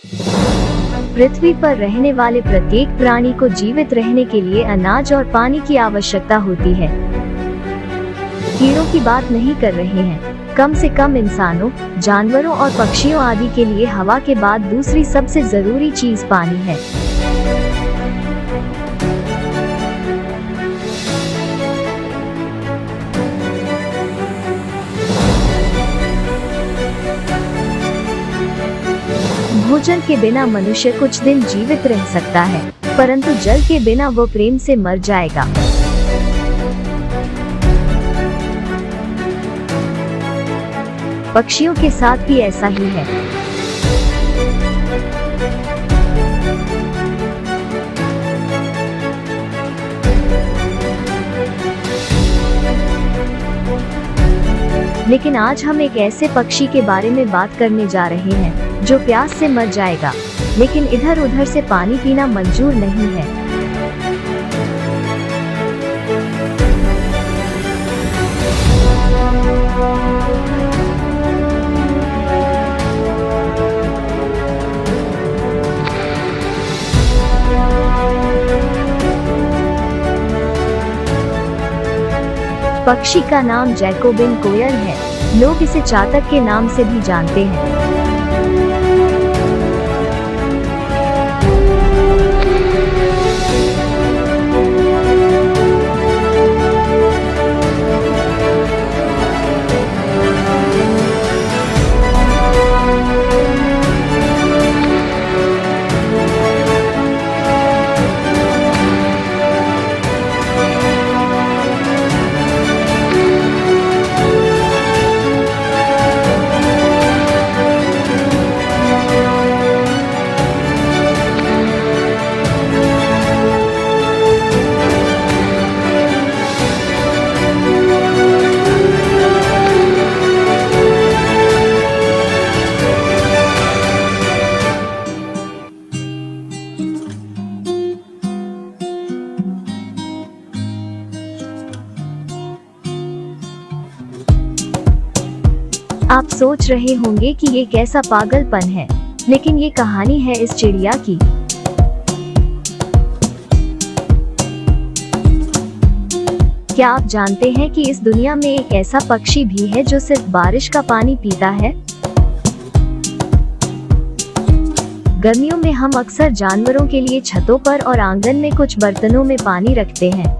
पृथ्वी पर रहने वाले प्रत्येक प्राणी को जीवित रहने के लिए अनाज और पानी की आवश्यकता होती है। कीड़ों की बात नहीं कर रहे हैं, कम से कम इंसानों, जानवरों और पक्षियों आदि के लिए हवा के बाद दूसरी सबसे जरूरी चीज पानी है। भोजन के बिना मनुष्य कुछ दिन जीवित रह सकता है, परंतु जल के बिना वो प्रेम से मर जाएगा। पक्षियों के साथ भी ऐसा ही है। लेकिन आज हम एक ऐसे पक्षी के बारे में बात करने जा रहे हैं जो प्यास से मर जाएगा, लेकिन इधर उधर से पानी पीना मंजूर नहीं है। पक्षी का नाम जैकोबिन कोयल है। लोग इसे चातक के नाम से भी जानते हैं। आप सोच रहे होंगे कि ये कैसा पागलपन है, लेकिन ये कहानी है इस चिड़िया की। क्या आप जानते हैं कि इस दुनिया में एक ऐसा पक्षी भी है जो सिर्फ बारिश का पानी पीता है? गर्मियों में हम अक्सर जानवरों के लिए छतों पर और आंगन में कुछ बर्तनों में पानी रखते हैं।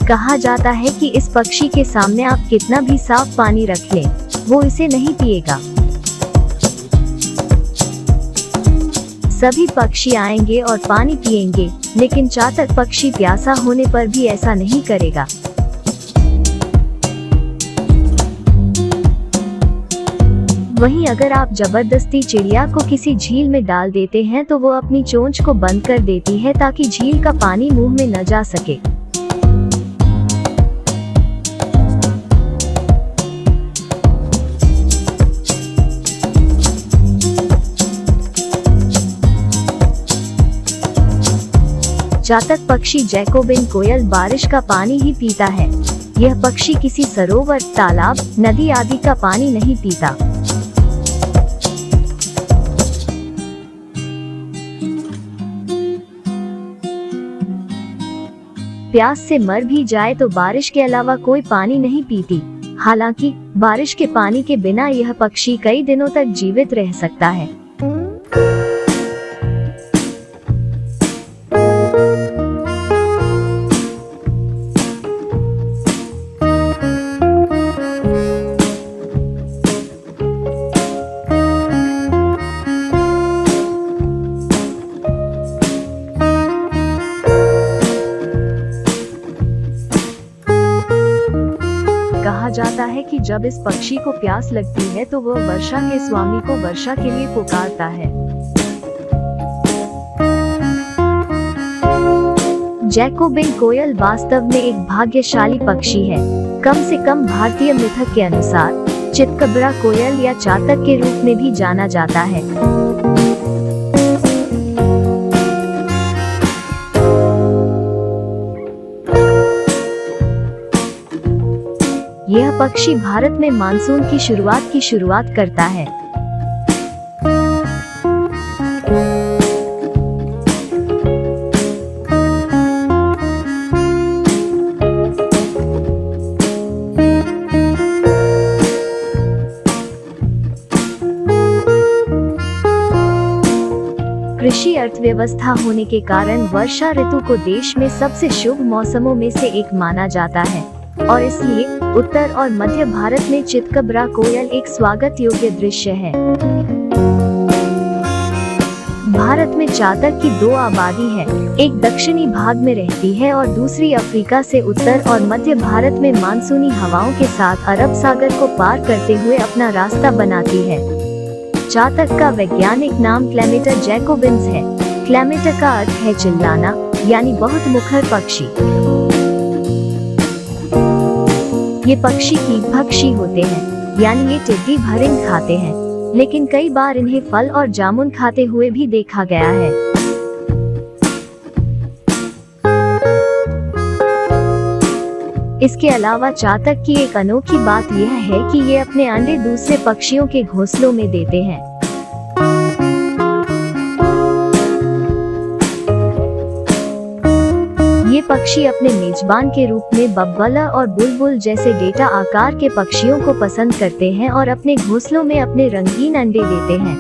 कहा जाता है कि इस पक्षी के सामने आप कितना भी साफ पानी रख लें, वो इसे नहीं पिएगा। सभी पक्षी आएंगे और पानी पिएंगे, लेकिन चातक पक्षी प्यासा होने पर भी ऐसा नहीं करेगा। वहीं अगर आप जबरदस्ती चिड़िया को किसी झील में डाल देते हैं तो वो अपनी चोंच को बंद कर देती है ताकि झील का पानी मुंह में न जा सके। चातक पक्षी जैकोबिन कोयल बारिश का पानी ही पीता है। यह पक्षी किसी सरोवर, तालाब, नदी आदि का पानी नहीं पीता। प्यास से मर भी जाए तो बारिश के अलावा कोई पानी नहीं पीती। हालांकि बारिश के पानी के बिना यह पक्षी कई दिनों तक जीवित रह सकता है। कहा जाता है कि जब इस पक्षी को प्यास लगती है तो वह वर्षा के स्वामी को वर्षा के लिए पुकारता है। जैकोबिन कोयल वास्तव में एक भाग्यशाली पक्षी है। कम से कम भारतीय मिथक के अनुसार चितकबरा कोयल या चातक के रूप में भी जाना जाता है। यह पक्षी भारत में मानसून की शुरुआत करता है। कृषि अर्थव्यवस्था होने के कारण वर्षा ऋतु को देश में सबसे शुभ मौसमों में से एक माना जाता है और इसलिए उत्तर और मध्य भारत में चितकबरा कोयल एक स्वागत योग्य दृश्य है। भारत में चातक की दो आबादी है, एक दक्षिणी भाग में रहती है और दूसरी अफ्रीका से उत्तर और मध्य भारत में मानसूनी हवाओं के साथ अरब सागर को पार करते हुए अपना रास्ता बनाती है। चातक का वैज्ञानिक नाम क्लैमेटर जैकोबिन्स है। क्लैमेटर का अर्थ है चिल्लाना, यानी बहुत मुखर पक्षी। ये पक्षी कीटभक्षी होते हैं, यानी ये टिड्डी भरिंग खाते हैं, लेकिन कई बार इन्हें फल और जामुन खाते हुए भी देखा गया है। इसके अलावा चातक की एक अनोखी बात यह है कि ये अपने अंडे दूसरे पक्षियों के घोंसलों में देते हैं। ये पक्षी अपने मेजबान के रूप में बब्बला और बुलबुल जैसे डेटा आकार के पक्षियों को पसंद करते हैं और अपने घोंसलों में अपने रंगीन अंडे देते हैं।